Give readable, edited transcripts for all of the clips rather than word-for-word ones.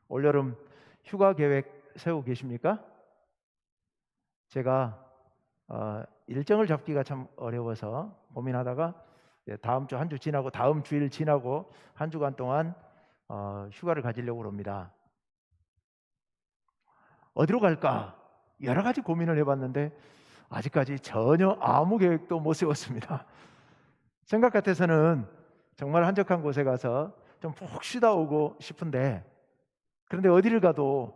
올여름 휴가 계획 세우고 계십니까? 제가 일정을 잡기가 참 어려워서 고민하다가 다음 주 한 주 지나고 다음 주일 지나고 한 주간 동안 휴가를 가지려고 합니다. 어디로 갈까? 여러 가지 고민을 해봤는데 아직까지 전혀 아무 계획도 못 세웠습니다. 생각 같아서는 정말 한적한 곳에 가서 좀 푹 쉬다 오고 싶은데, 그런데 어디를 가도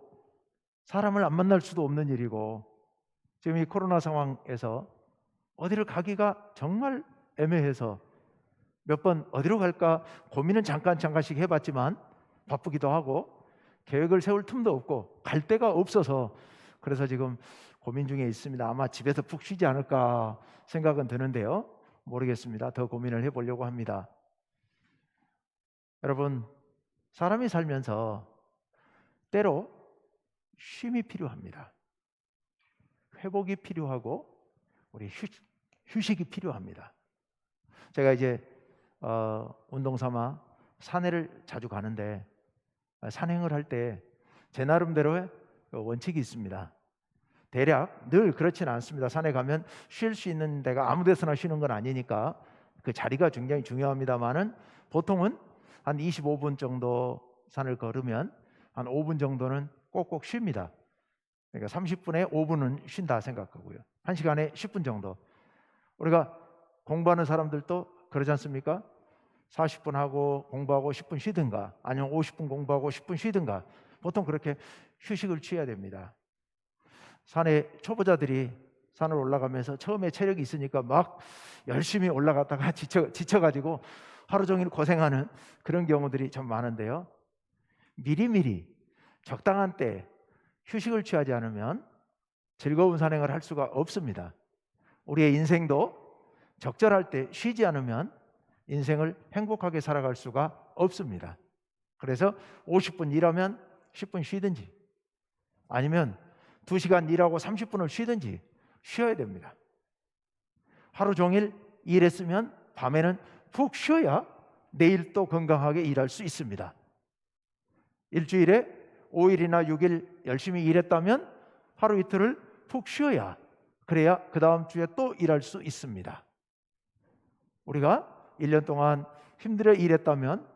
사람을 안 만날 수도 없는 일이고, 지금 이 코로나 상황에서 어디를 가기가 정말 애매해서 몇 번 어디로 갈까 고민은 잠깐씩 해봤지만 바쁘기도 하고 계획을 세울 틈도 없고 갈 데가 없어서, 그래서 지금 고민 중에 있습니다. 아마 집에서 푹 쉬지 않을까 생각은 드는데요, 모르겠습니다. 더 고민을 해보려고 합니다. 여러분, 사람이 살면서 때로 쉼이 필요합니다. 회복이 필요하고 우리 휴식이 필요합니다. 제가 이제 운동 삼아 산에를 자주 가는데, 산행을 할 때 제 나름대로의 원칙이 있습니다. 대략 늘 그렇지는 않습니다. 산에 가면 쉴 수 있는 데가 아무 데서나 쉬는 건 아니니까 그 자리가 굉장히 중요합니다만은, 보통은 한 25분 정도 산을 걸으면 한 5분 정도는 꼭꼭 쉽니다. 그러니까 30분에 5분은 쉰다 생각하고요. 1시간에 10분 정도. 우리가 공부하는 사람들도 그러지 않습니까? 40분 하고 공부하고 10분 쉬든가, 아니면 50분 공부하고 10분 쉬든가, 보통 그렇게 휴식을 취해야 됩니다. 산에 초보자들이 산을 올라가면서 처음에 체력이 있으니까 막 열심히 올라갔다가 지쳐가지고 하루 종일 고생하는 그런 경우들이 참 많은데요, 미리미리 적당한 때 휴식을 취하지 않으면 즐거운 산행을 할 수가 없습니다. 우리의 인생도 적절할 때 쉬지 않으면 인생을 행복하게 살아갈 수가 없습니다. 그래서 50분 일하면 10분 쉬든지, 아니면 2시간 일하고 30분을 쉬든지 쉬어야 됩니다. 하루 종일 일했으면 밤에는 푹 쉬어야 내일 또 건강하게 일할 수 있습니다. 일주일에 5일이나 6일 열심히 일했다면 하루 이틀을 푹 쉬어야, 그래야 그 다음 주에 또 일할 수 있습니다. 우리가 1년 동안 힘들어 일했다면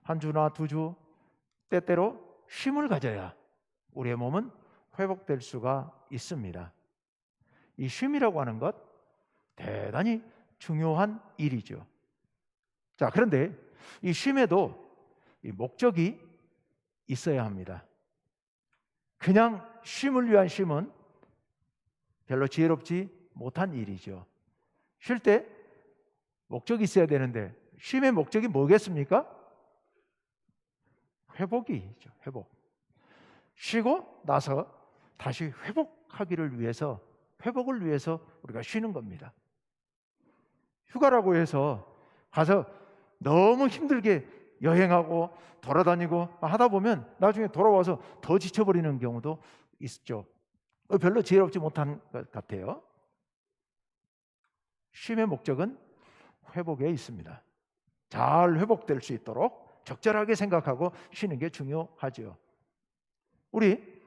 한 주나 2주 때때로 쉼을 가져야 우리의 몸은 회복될 수가 있습니다. 이 쉼이라고 하는 것 대단히 중요한 일이죠. 자, 그런데 이 쉼에도 이 목적이 있어야 합니다. 그냥 쉼을 위한 쉼은 별로 지혜롭지 못한 일이죠. 쉴 때 목적이 있어야 되는데, 쉼의 목적이 뭐겠습니까? 회복이죠. 회복. 쉬고 나서 다시 회복하기를 위해서, 회복을 위해서 우리가 쉬는 겁니다. 휴가라고 해서 가서 너무 힘들게 여행하고 돌아다니고 하다 보면 나중에 돌아와서 더 지쳐버리는 경우도 있죠. 별로 지혜롭지 못한 것 같아요. 쉼의 목적은 회복에 있습니다. 잘 회복될 수 있도록 적절하게 생각하고 쉬는 게 중요하죠. 우리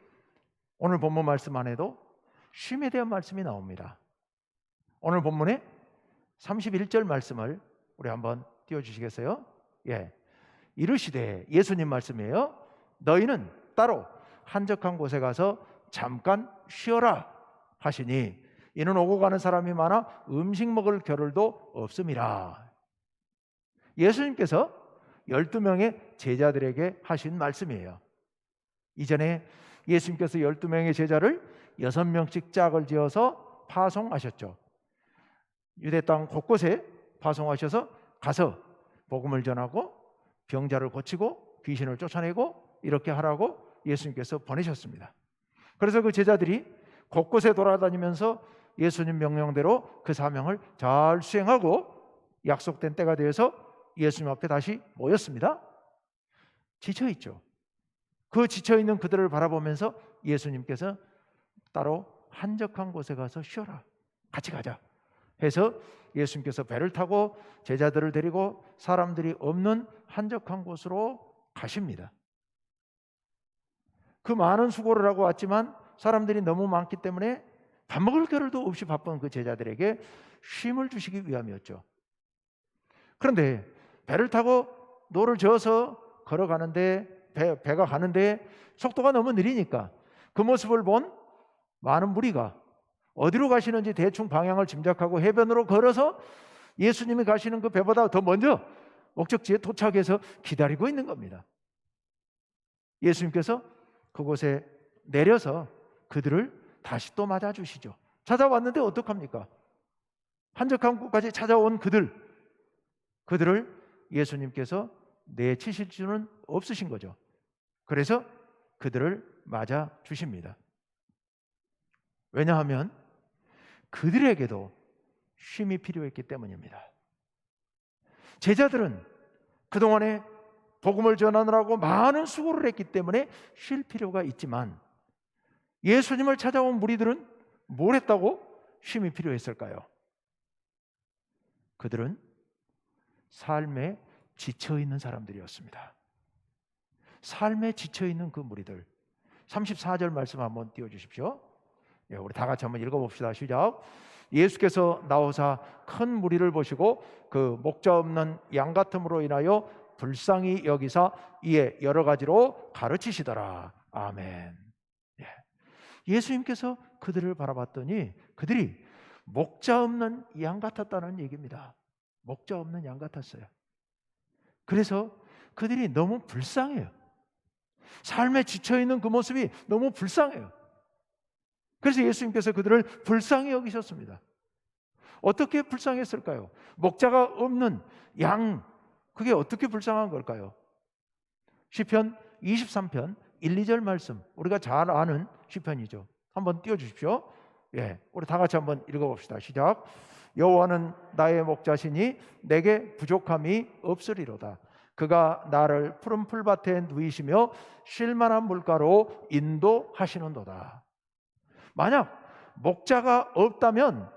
오늘 본문 말씀 안에도 쉼에 대한 말씀이 나옵니다. 오늘 본문의 31절 말씀을 우리 한번 띄워주시겠어요? 예, 이르시되, 예수님 말씀이에요. 너희는 따로 한적한 곳에 가서 잠깐 쉬어라 하시니 이는 오고 가는 사람이 많아 음식 먹을 겨를도 없음이라. 예수님께서 12명의 제자들에게 하신 말씀이에요. 이전에 예수님께서 12명의 제자를 6명씩 짝을 지어서 파송하셨죠. 유대 땅 곳곳에 파송하셔서 가서 복음을 전하고 병자를 고치고 귀신을 쫓아내고 이렇게 하라고 예수님께서 보내셨습니다. 그래서 그 제자들이 곳곳에 돌아다니면서 예수님 명령대로 그 사명을 잘 수행하고 약속된 때가 되어서 예수님 앞에 다시 모였습니다. 지쳐있죠. 그 지쳐있는 그들을 바라보면서 예수님께서 따로 한적한 곳에 가서 쉬어라, 같이 가자 해서 예수님께서 배를 타고 제자들을 데리고 사람들이 없는 한적한 곳으로 가십니다. 그 많은 수고를 하고 왔지만 사람들이 너무 많기 때문에 밥 먹을 겨를도 없이 바쁜 그 제자들에게 쉼을 주시기 위함이었죠. 그런데 배를 타고 노를 저어서 걸어가는데 배가 가는데 속도가 너무 느리니까 그 모습을 본 많은 무리가 어디로 가시는지 대충 방향을 짐작하고 해변으로 걸어서 예수님이 가시는 그 배보다 더 먼저 목적지에 도착해서 기다리고 있는 겁니다. 예수님께서 그곳에 내려서 그들을 다시 또 맞아주시죠. 찾아왔는데 어떡합니까? 한적한 곳까지 찾아온 그들을 예수님께서 내치실 수는 없으신 거죠. 그래서 그들을 맞아주십니다. 왜냐하면 그들에게도 쉼이 필요했기 때문입니다. 제자들은 그동안에 복음을 전하느라고 많은 수고를 했기 때문에 쉴 필요가 있지만 예수님을 찾아온 무리들은 뭘 했다고 쉼이 필요했을까요? 그들은 삶에 지쳐있는 사람들이었습니다. 삶에 지쳐있는 그 무리들. 34절 말씀 한번 띄워주십시오. 우리 다 같이 한번 읽어봅시다. 시작. 예수께서 나오사 큰 무리를 보시고 그 목자 없는 양 같음으로 인하여 불쌍히 여기사 이에 여러 가지로 가르치시더라. 아멘. 예수님께서 그들을 바라봤더니 그들이 목자 없는 양 같았다는 얘기입니다. 목자 없는 양 같았어요. 그래서 그들이 너무 불쌍해요. 삶에 지쳐있는 그 모습이 너무 불쌍해요. 그래서 예수님께서 그들을 불쌍히 여기셨습니다. 어떻게 불쌍했을까요? 목자가 없는 양, 그게 어떻게 불쌍한 걸까요? 시편 23편 1, 2절 말씀, 우리가 잘 아는 시편이죠. 한번 띄워주십시오. 우리 다 같이 한번 읽어봅시다. 시작. 여호와는 나의 목자시니 내게 부족함이 없으리로다. 그가 나를 푸른 풀밭에 누이시며 쉴 만한 물가로 인도하시는도다. 만약 목자가 없다면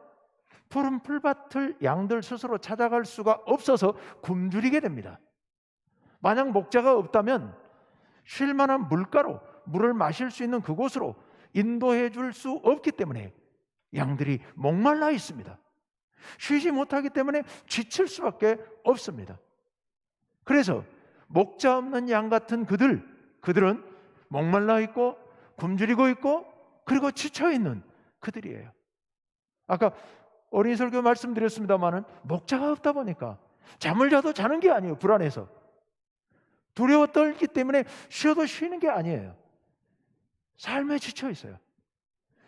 푸른 풀밭을 양들 스스로 찾아갈 수가 없어서 굶주리게 됩니다. 만약 목자가 없다면 쉴 만한 물가로 물을 마실 수 있는 그곳으로 인도해 줄 수 없기 때문에 양들이 목말라 있습니다. 쉬지 못하기 때문에 지칠 수밖에 없습니다. 그래서 목자 없는 양 같은 그들은 목말라 있고 굶주리고 있고 그리고 지쳐 있는 그들이에요. 아까 어린이 설교 말씀드렸습니다마는 목자가 없다 보니까 잠을 자도 자는 게 아니에요. 불안해서 두려워 떨기 때문에 쉬어도 쉬는 게 아니에요. 삶에 지쳐 있어요.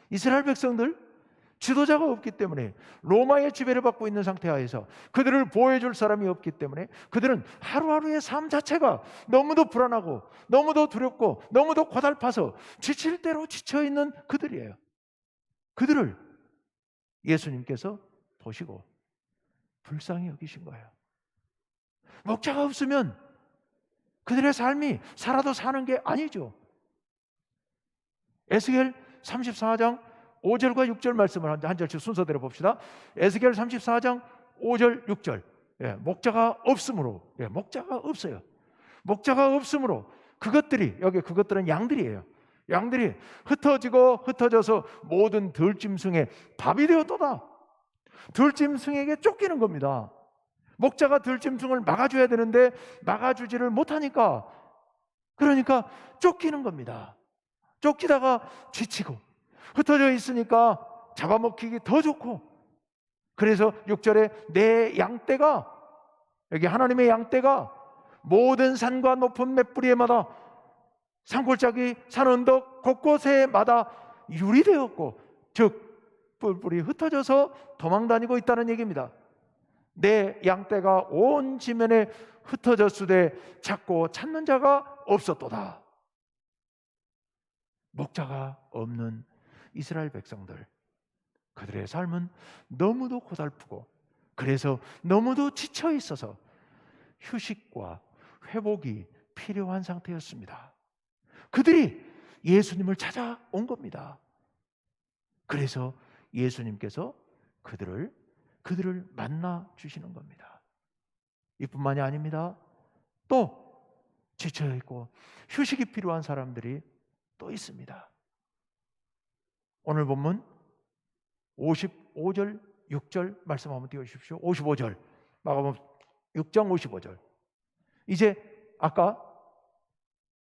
이스라엘 백성들 지도자가 없기 때문에 로마의 지배를 받고 있는 상태하에서 그들을 보호해줄 사람이 없기 때문에 그들은 하루하루의 삶 자체가 너무도 불안하고 너무도 두렵고 너무도 고달파서 지칠 대로 지쳐있는 그들이에요. 그들을 예수님께서 보시고 불쌍히 여기신 거예요. 목자가 없으면 그들의 삶이 살아도 사는 게 아니죠. 에스겔 34장 5절과 6절 말씀을 한 절씩 순서대로 봅시다. 에스겔 34장 5절 6절. 목자가 없으므로, 목자가 없어요. 목자가 없으므로 그것들은 양들이에요. 양들이 흩어져서 모든 들짐승의 밥이 되었도다. 들짐승에게 쫓기는 겁니다. 목자가 들짐승을 막아줘야 되는데 막아주지를 못하니까 그러니까 쫓기는 겁니다. 쫓기다가 지치고 흩어져 있으니까 잡아먹히기 더 좋고 그래서 6절에 내 양떼가 여기 하나님의 양떼가 모든 산과 높은 맷뿌리에마다 산골짜기 산 언덕 곳곳에마다 유리되었고 즉 뿔뿔이 흩어져서 도망다니고 있다는 얘기입니다. 내 양떼가 온 지면에 흩어졌으되 찾고 찾는 자가 없었도다. 목자가 없는 이스라엘 백성들, 그들의 삶은 너무도 고달프고 그래서 너무도 지쳐 있어서 휴식과 회복이 필요한 상태였습니다. 그들이 예수님을 찾아온 겁니다. 그래서 예수님께서 그들을 만나 주시는 겁니다. 이뿐만이 아닙니다. 또 지쳐있고 휴식이 필요한 사람들이 또 있습니다. 오늘 본문 55절 6절 말씀 한번 띄워주십시오. 55절 마가복음 6장 55절. 이제 아까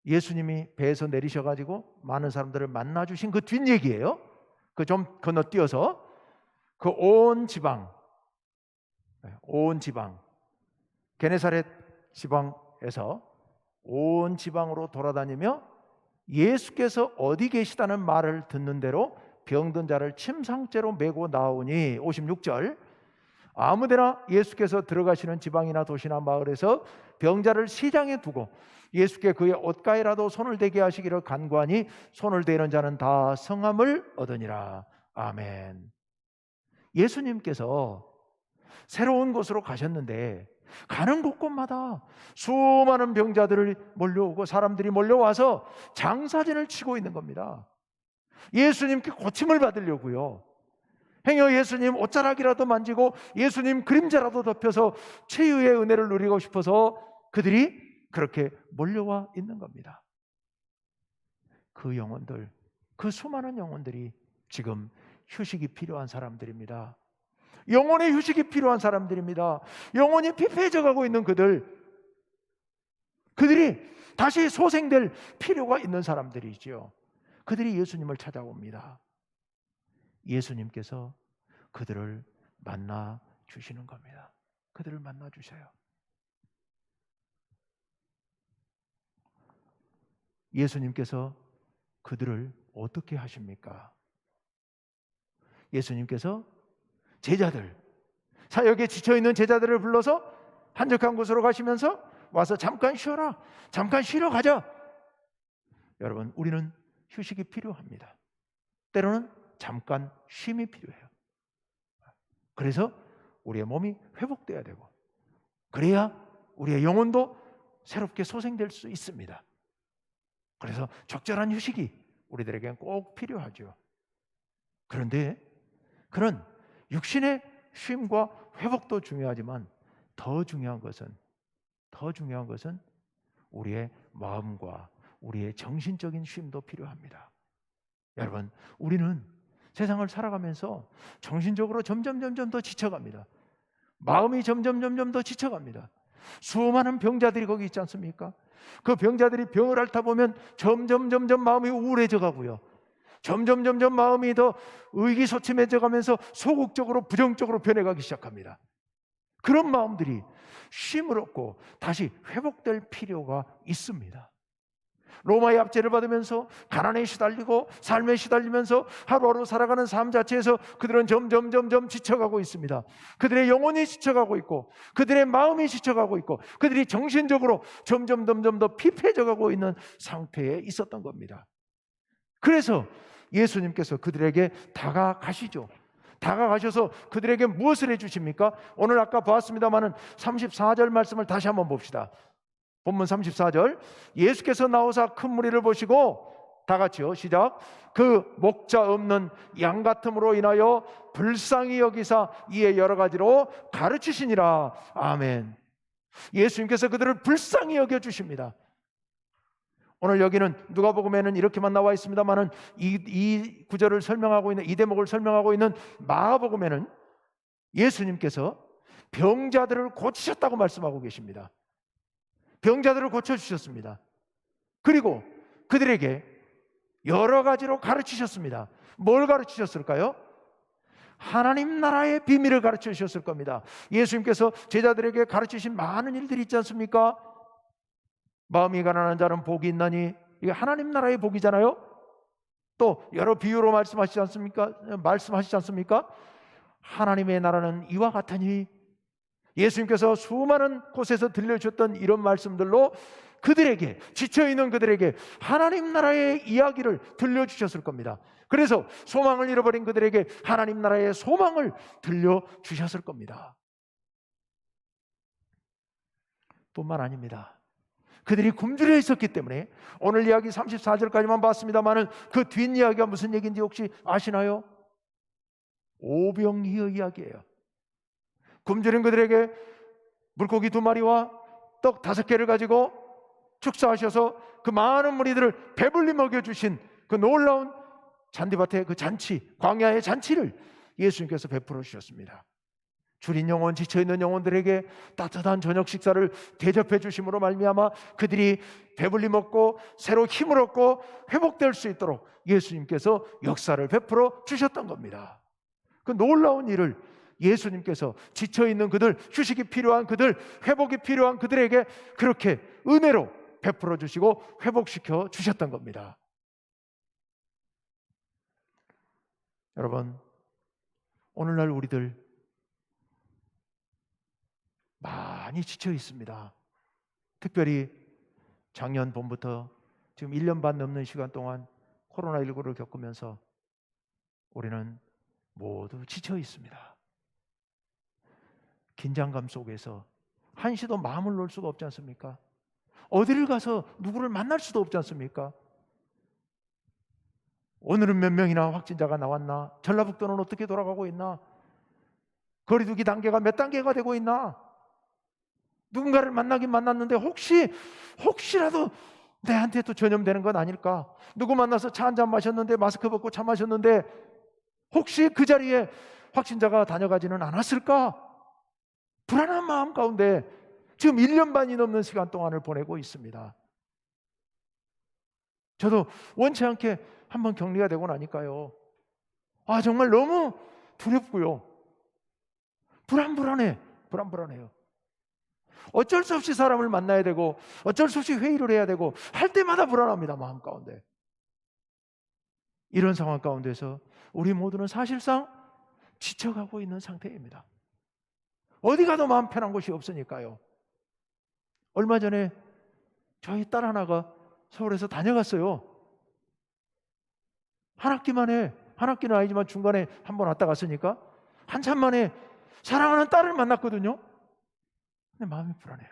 예수님이 배에서 내리셔가지고 많은 사람들을 만나주신 그 뒷얘기예요. 그 좀 건너뛰어서 그 온 지방 게네사렛 지방에서 온 지방으로 돌아다니며 예수께서 어디 계시다는 말을 듣는 대로 병든 자를 침상째로 메고 나오니 56절 아무데나 예수께서 들어가시는 지방이나 도시나 마을에서 병자를 시장에 두고 예수께 그의 옷가에라도 손을 대게 하시기를 간구하니 손을 대는 자는 다 성함을 얻으니라. 아멘. 예수님께서 새로운 곳으로 가셨는데 가는 곳곳마다 수많은 병자들이 몰려오고 사람들이 몰려와서 장사진을 치고 있는 겁니다. 예수님께 고침을 받으려고요. 행여 예수님 옷자락이라도 만지고 예수님 그림자라도 덮여서 치유의 은혜를 누리고 싶어서 그들이 그렇게 몰려와 있는 겁니다. 그 영혼들, 그 수많은 영혼들이 지금 휴식이 필요한 사람들입니다. 영혼의 휴식이 필요한 사람들입니다. 영혼이 피폐해져 가고 있는 그들이 다시 소생될 필요가 있는 사람들이지요. 그들이 예수님을 찾아옵니다. 예수님께서 그들을 만나 주시는 겁니다. 그들을 만나 주셔요. 예수님께서 그들을 어떻게 하십니까? 예수님께서 제자들, 사역에 지쳐있는 제자들을 불러서 한적한 곳으로 가시면서 와서 잠깐 쉬어라, 잠깐 쉬러 가자. 여러분, 우리는 휴식이 필요합니다. 때로는 잠깐 쉼이 필요해요. 그래서 우리의 몸이 회복돼야 되고 그래야 우리의 영혼도 새롭게 소생될 수 있습니다. 그래서 적절한 휴식이 우리들에게는 꼭 필요하죠. 그런데 그런 육신의 쉼과 회복도 중요하지만 더 중요한 것은 우리의 마음과 우리의 정신적인 쉼도 필요합니다. 여러분, 우리는 세상을 살아가면서 정신적으로 점점 더 지쳐갑니다. 마음이 점점 더 지쳐갑니다. 수많은 병자들이 거기 있지 않습니까? 그 병자들이 병을 앓다 보면 점점 마음이 우울해져 가고요. 점점 마음이 더 의기소침해져 가면서 소극적으로 부정적으로 변해가기 시작합니다. 그런 마음들이 쉼을 얻고 다시 회복될 필요가 있습니다. 로마의 압제를 받으면서 가난에 시달리고 삶에 시달리면서 하루하루 살아가는 삶 자체에서 그들은 점점 지쳐가고 있습니다. 그들의 영혼이 지쳐가고 있고 그들의 마음이 지쳐가고 있고 그들이 정신적으로 점점 더 피폐해져가고 있는 상태에 있었던 겁니다. 그래서 예수님께서 그들에게 다가가시죠. 다가가셔서 그들에게 무엇을 해주십니까? 오늘 아까 보았습니다마는 34절 말씀을 다시 한번 봅시다. 본문 34절, 예수께서 나오사 큰 무리를 보시고 다 같이요, 시작. 그 목자 없는 양 같음으로 인하여 불쌍히 여기사 이에 여러 가지로 가르치시니라. 아멘. 예수님께서 그들을 불쌍히 여겨주십니다. 오늘 여기는 누가복음에는 이렇게만 나와 있습니다만은 이 구절을 설명하고 있는, 이 대목을 설명하고 있는 마가복음에는 예수님께서 병자들을 고치셨다고 말씀하고 계십니다. 병자들을 고쳐주셨습니다. 그리고 그들에게 여러 가지로 가르치셨습니다. 뭘 가르치셨을까요? 하나님 나라의 비밀을 가르쳐 주셨을 겁니다. 예수님께서 제자들에게 가르치신 많은 일들이 있지 않습니까? 마음이 가난한 자는 복이 있나니, 이게 하나님 나라의 복이잖아요. 또 여러 비유로 말씀하시지 않습니까? 하나님의 나라는 이와 같으니, 예수님께서 수많은 곳에서 들려주셨던 이런 말씀들로 그들에게, 지쳐있는 그들에게 하나님 나라의 이야기를 들려주셨을 겁니다. 그래서 소망을 잃어버린 그들에게 하나님 나라의 소망을 들려주셨을 겁니다. 뿐만 아닙니다. 그들이 굶주려 있었기 때문에 오늘 이야기 34절까지만 봤습니다마는 그 뒷이야기가 무슨 얘기인지 혹시 아시나요? 오병이어 이야기예요. 굶주린 그들에게 물고기 2마리와 떡 5개를 가지고 축사하셔서 그 많은 무리들을 배불리 먹여주신 그 놀라운 잔디밭의 그 잔치, 광야의 잔치를 예수님께서 베풀어 주셨습니다. 줄인 영혼, 지쳐있는 영혼들에게 따뜻한 저녁 식사를 대접해 주심으로 말미암아 그들이 배불리 먹고 새로 힘을 얻고 회복될 수 있도록 예수님께서 역사를 베풀어 주셨던 겁니다. 그 놀라운 일을 예수님께서 지쳐있는 그들, 휴식이 필요한 그들, 회복이 필요한 그들에게 그렇게 은혜로 베풀어 주시고 회복시켜 주셨던 겁니다. 여러분, 오늘날 우리들 많이 지쳐 있습니다. 특별히 작년 봄부터 지금 1년 반 넘는 시간 동안 코로나19를 겪으면서 우리는 모두 지쳐 있습니다. 긴장감 속에서 한시도 마음을 놓을 수가 없지 않습니까? 어디를 가서 누구를 만날 수도 없지 않습니까? 오늘은 몇 명이나 확진자가 나왔나? 전라북도는 어떻게 돌아가고 있나? 거리두기 단계가 몇 단계가 되고 있나? 누군가를 만나긴 만났는데 혹시라도 내한테 또 전염되는 건 아닐까? 누구 만나서 차 한잔 마셨는데 마스크 벗고 차 마셨는데 혹시 그 자리에 확진자가 다녀가지는 않았을까? 불안한 마음 가운데 지금 1년 반이 넘는 시간 동안을 보내고 있습니다. 저도 원치 않게 한번 격리가 되고 나니까요, 정말 너무 두렵고요, 불안해요. 어쩔 수 없이 사람을 만나야 되고 어쩔 수 없이 회의를 해야 되고 할 때마다 불안합니다. 마음 가운데. 이런 상황 가운데서 우리 모두는 사실상 지쳐가고 있는 상태입니다. 어디 가도 마음 편한 곳이 없으니까요. 얼마 전에 저희 딸 하나가 서울에서 다녀갔어요. 한 학기 만에, 한 학기는 아니지만 중간에 한번 왔다 갔으니까 한참 만에 사랑하는 딸을 만났거든요. 근데 마음이 불안해요.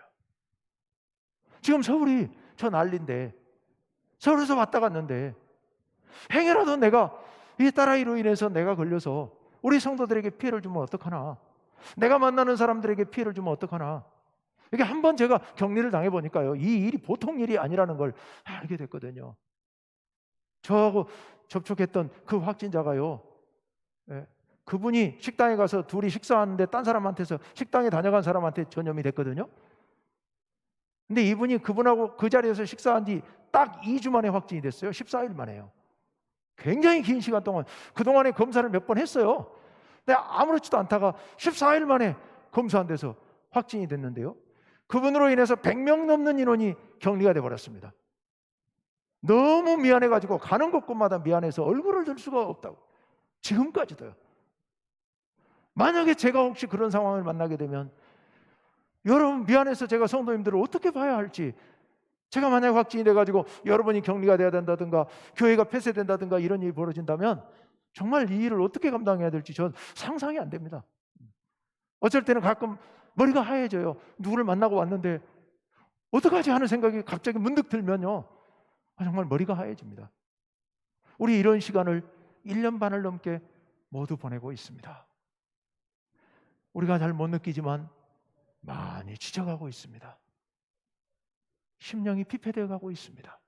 지금 서울이 저 난리인데, 서울에서 왔다 갔는데 행여라도 내가 이 딸아이로 인해서 내가 걸려서 우리 성도들에게 피해를 주면 어떡하나, 내가 만나는 사람들에게 피해를 주면 어떡하나. 이게 한번 제가 격리를 당해보니까요, 이 일이 보통 일이 아니라는 걸 알게 됐거든요. 저하고 접촉했던 그 확진자가요, 그분이 식당에 가서 둘이 식사하는데 딴 사람한테서, 식당에 다녀간 사람한테 전염이 됐거든요. 근데 이분이 그분하고 그 자리에서 식사한 뒤 딱 2주 만에 확진이 됐어요. 14일 만에요. 굉장히 긴 시간 동안, 그동안에 검사를 몇 번 했어요. 근데 아무렇지도 않다가 14일 만에 검사 안 돼서 확진이 됐는데요, 그분으로 인해서 100명 넘는 인원이 격리가 돼버렸습니다. 너무 미안해가지고 가는 곳곳마다 미안해서 얼굴을 들 수가 없다고, 지금까지도요. 만약에 제가 혹시 그런 상황을 만나게 되면 여러분, 미안해서 제가 성도님들을 어떻게 봐야 할지, 제가 만약에 확진이 돼가지고 여러분이 격리가 돼야 된다든가 교회가 폐쇄된다든가 이런 일이 벌어진다면 정말 이 일을 어떻게 감당해야 될지 전 상상이 안 됩니다. 어쩔 때는 가끔 머리가 하얘져요. 누구를 만나고 왔는데 어떡하지 하는 생각이 갑자기 문득 들면요, 정말 머리가 하얘집니다. 우리 이런 시간을 1년 반을 넘게 모두 보내고 있습니다. 우리가 잘 못 느끼지만 많이 지쳐가고 있습니다. 심령이 피폐되어 가고 있습니다.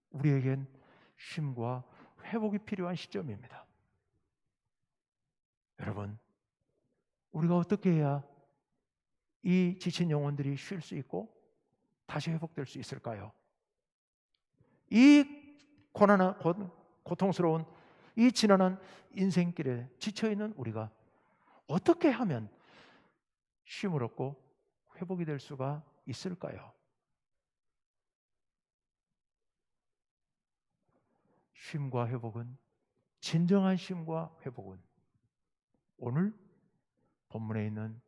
우리에겐 쉼과 회복이 필요한 시점입니다. 여러분, 우리가 어떻게 해야 이 지친 영혼들이 쉴 수 있고 다시 회복될 수 있을까요? 이 고통스러운 이 지난한 인생길에 지쳐있는 우리가 어떻게 하면 쉼을 얻고 회복이 될 수가 있을까요? 쉼과 회복은, 진정한 쉼과 회복은 오늘 본문에 있는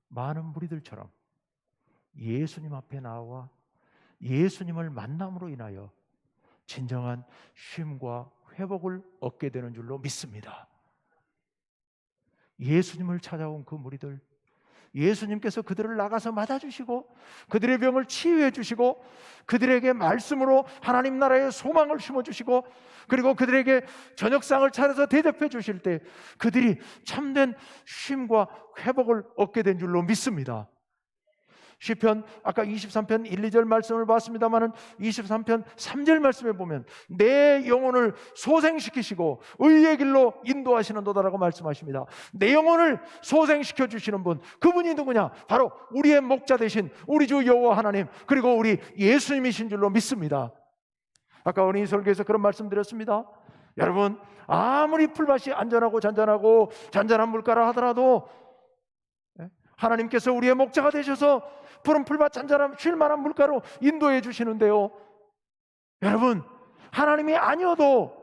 많은 무리들처럼 예수님 앞에 나와 예수님을 만남으로 인하여 진정한 쉼과 회복을 얻게 되는 줄로 믿습니다. 예수님을 찾아온 그 무리들, 예수님께서 그들을 나가서 맞아주시고 그들의 병을 치유해 주시고 그들에게 말씀으로 하나님 나라의 소망을 심어주시고 그리고 그들에게 저녁상을 차려서 대접해 주실 때 그들이 참된 쉼과 회복을 얻게 된 줄로 믿습니다. 시편 아까 23편 1, 2절 말씀을 봤습니다마는 23편 3절 말씀에 보면 내 영혼을 소생시키시고 의의 길로 인도하시는도다라고 말씀하십니다. 내 영혼을 소생시켜 주시는 분, 그분이 누구냐? 바로 우리의 목자 되신 우리 주 여호와 하나님, 그리고 우리 예수님이신 줄로 믿습니다. 아까 어린이 설교에서 그런 말씀 드렸습니다. 여러분, 아무리 풀밭이 안전하고 잔잔하고 잔잔한 물가라 하더라도 하나님께서 우리의 목자가 되셔서 푸른 풀밭 잔잔한 쉴만한 물가로 인도해 주시는데요, 여러분, 하나님이 아니어도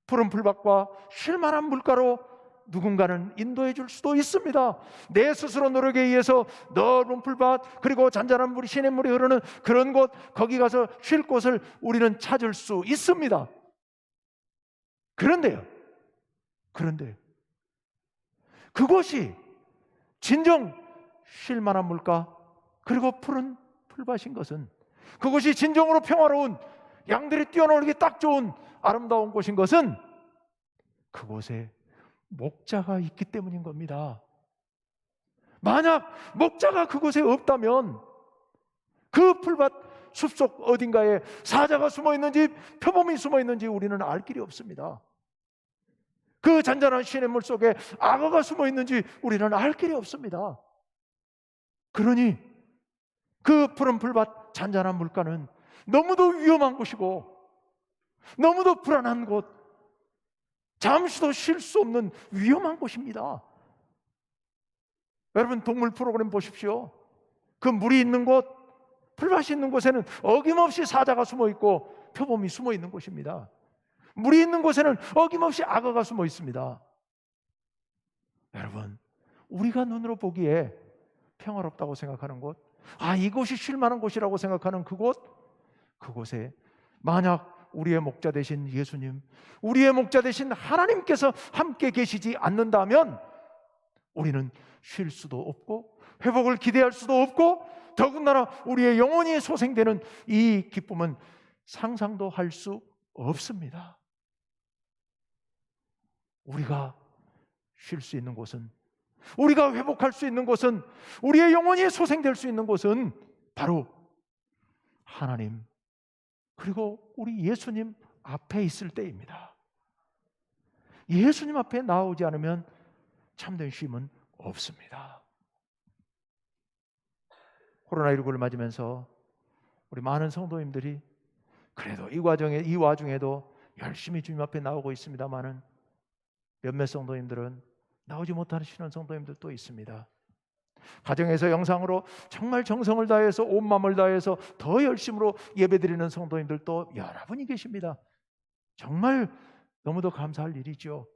푸른 풀밭과 쉴만한 물가로 누군가는 인도해 줄 수도 있습니다. 내 스스로 노력에 의해서 넓은 풀밭 그리고 잔잔한 물이, 시냇물이 흐르는 그런 곳, 거기 가서 쉴 곳을 우리는 찾을 수 있습니다. 그런데 그곳이 진정 쉴만한 물가 그리고 푸른 풀밭인 것은, 그곳이 진정으로 평화로운, 양들이 뛰어놀기 딱 좋은 아름다운 곳인 것은 그곳에 목자가 있기 때문인 겁니다. 만약 목자가 그곳에 없다면 그 풀밭 숲속 어딘가에 사자가 숨어 있는지 표범이 숨어 있는지 우리는 알 길이 없습니다. 그 잔잔한 시냇물 속에 악어가 숨어 있는지 우리는 알 길이 없습니다. 그러니 그 푸른 풀밭 잔잔한 물가는 너무도 위험한 곳이고 너무도 불안한 곳, 잠시도 쉴 수 없는 위험한 곳입니다. 여러분, 동물 프로그램 보십시오. 그 물이 있는 곳, 풀밭이 있는 곳에는 어김없이 사자가 숨어 있고 표범이 숨어 있는 곳입니다. 물이 있는 곳에는 어김없이 악어가 숨어 있습니다. 여러분, 우리가 눈으로 보기에 평화롭다고 생각하는 곳, 이곳이 쉴 만한 곳이라고 생각하는 그곳에 만약 우리의 목자 되신 예수님, 우리의 목자 되신 하나님께서 함께 계시지 않는다면 우리는 쉴 수도 없고 회복을 기대할 수도 없고, 더군다나 우리의 영혼이 소생되는 이 기쁨은 상상도 할 수 없습니다. 우리가 쉴 수 있는 곳은, 우리가 회복할 수 있는 곳은, 우리의 영혼이 소생될 수 있는 곳은 바로 하나님 그리고 우리 예수님 앞에 있을 때입니다. 예수님 앞에 나오지 않으면 참된 쉼은 없습니다. 코로나19를 맞으면서 우리 많은 성도님들이 그래도 이 와중에도 열심히 주님 앞에 나오고 있습니다만은 몇몇 성도님들은 나오지 못하시는 성도님들도 있습니다. 가정에서 영상으로 정말 정성을 다해서 온 마음을 다해서 더 열심으로 예배드리는 성도님들도 여러분이 계십니다. 정말 너무도 감사할 일이죠.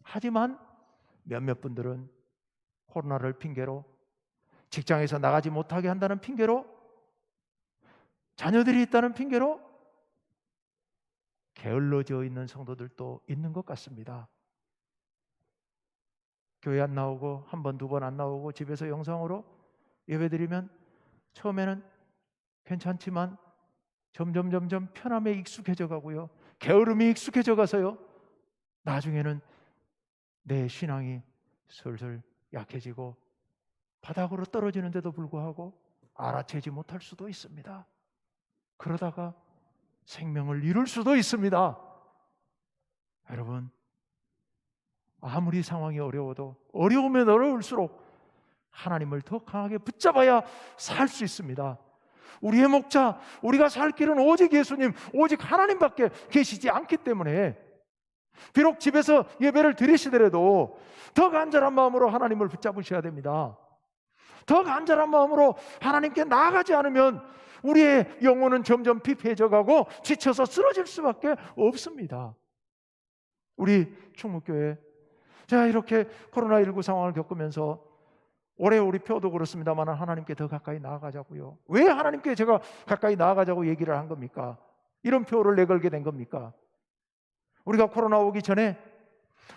하지만 몇몇 분들은 코로나를 핑계로, 직장에서 나가지 못하게 한다는 핑계로, 자녀들이 있다는 핑계로 게을러져 있는 성도들도 있는 것 같습니다. 교회 안 나오고 한 번, 두 번 안 나오고 집에서 영상으로 예배드리면 처음에는 괜찮지만 점점 편함에 익숙해져 가고요, 게으름이 익숙해져 가서요, 나중에는 내 신앙이 슬슬 약해지고 바닥으로 떨어지는데도 불구하고 알아채지 못할 수도 있습니다. 그러다가 생명을 잃을 수도 있습니다. 여러분, 아무리 상황이 어려워도 어려우면 어려울수록 하나님을 더 강하게 붙잡아야 살 수 있습니다. 우리의 목자, 우리가 살 길은 오직 예수님, 오직 하나님밖에 계시지 않기 때문에 비록 집에서 예배를 드리시더라도 더 간절한 마음으로 하나님을 붙잡으셔야 됩니다. 더 간절한 마음으로 하나님께 나아가지 않으면 우리의 영혼은 점점 피폐해져 가고 지쳐서 쓰러질 수밖에 없습니다. 우리 충무교회, 자, 이렇게 코로나19 상황을 겪으면서 올해 우리 표도 그렇습니다만 하나님께 더 가까이 나아가자고요. 왜 하나님께 제가 가까이 나아가자고 얘기를 한 겁니까? 이런 표를 내걸게 된 겁니까? 우리가 코로나 오기 전에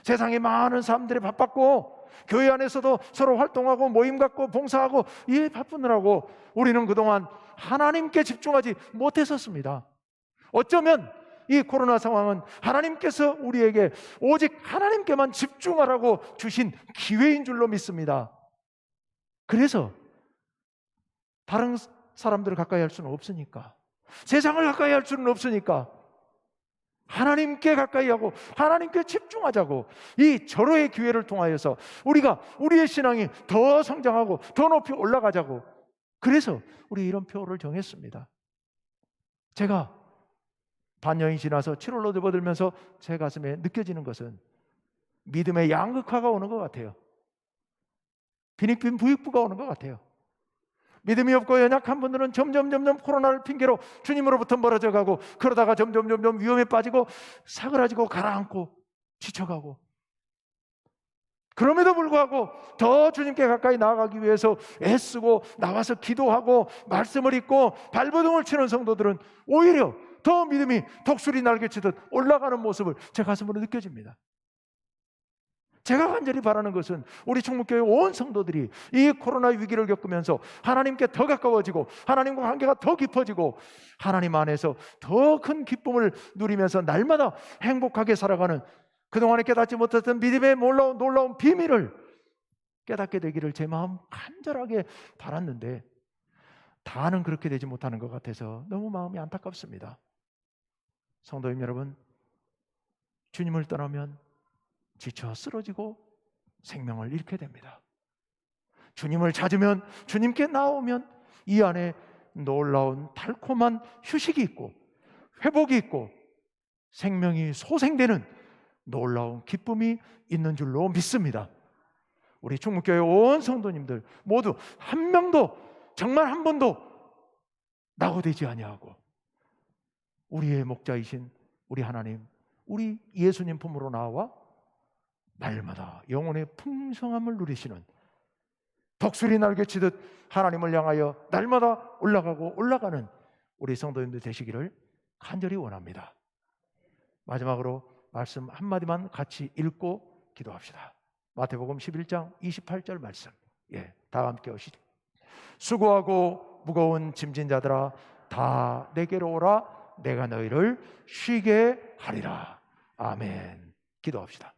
세상에 많은 사람들이 바빴고 교회 안에서도 서로 활동하고 모임 갖고 봉사하고 바쁘느라고 우리는 그동안 하나님께 집중하지 못했었습니다. 어쩌면 이 코로나 상황은 하나님께서 우리에게 오직 하나님께만 집중하라고 주신 기회인 줄로 믿습니다. 그래서 다른 사람들을 가까이 할 수는 없으니까, 세상을 가까이 할 수는 없으니까 하나님께 가까이 하고 하나님께 집중하자고, 이 절호의 기회를 통하여서 우리가 우리의 신앙이 더 성장하고 더 높이 올라가자고, 그래서 우리 이런 표를 정했습니다. 제가 반년이 지나서 7월로 접어들면서 제 가슴에 느껴지는 것은 믿음의 양극화가 오는 것 같아요. 빈익빈 부익부가 오는 것 같아요. 믿음이 없고 연약한 분들은 점점 코로나를 핑계로 주님으로부터 멀어져 가고, 그러다가 점점 위험에 빠지고 사그라지고 가라앉고 지쳐가고, 그럼에도 불구하고 더 주님께 가까이 나아가기 위해서 애쓰고 나와서 기도하고 말씀을 읽고 발버둥을 치는 성도들은 오히려 더 믿음이 독수리 날개치듯 올라가는 모습을 제 가슴으로 느껴집니다. 제가 간절히 바라는 것은 우리 충북교회 온 성도들이 이 코로나 위기를 겪으면서 하나님께 더 가까워지고 하나님과 관계가 더 깊어지고 하나님 안에서 더 큰 기쁨을 누리면서 날마다 행복하게 살아가는, 그동안에 깨닫지 못했던 믿음의 놀라운 비밀을 깨닫게 되기를 제 마음 간절하게 바랐는데, 다는 그렇게 되지 못하는 것 같아서 너무 마음이 안타깝습니다. 성도님 여러분, 주님을 떠나면 지쳐 쓰러지고 생명을 잃게 됩니다. 주님을 찾으면, 주님께 나오면 이 안에 놀라운 달콤한 휴식이 있고 회복이 있고 생명이 소생되는 놀라운 기쁨이 있는 줄로 믿습니다. 우리 충북교회 온 성도님들 모두 한 명도, 정말 한 번도 낙오되지 아니하고 우리의 목자이신 우리 하나님, 우리 예수님 품으로 나와 날마다 영혼의 풍성함을 누리시는, 독수리 날개치듯 하나님을 향하여 날마다 올라가는 우리 성도님들 되시기를 간절히 원합니다. 마지막으로 말씀 한마디만 같이 읽고 기도합시다. 마태복음 11장 28절 말씀, 다 함께 오시죠. 수고하고 무거운 짐진 자들아 다 내게로 오라, 내가 너희를 쉬게 하리라. 아멘. 기도합시다.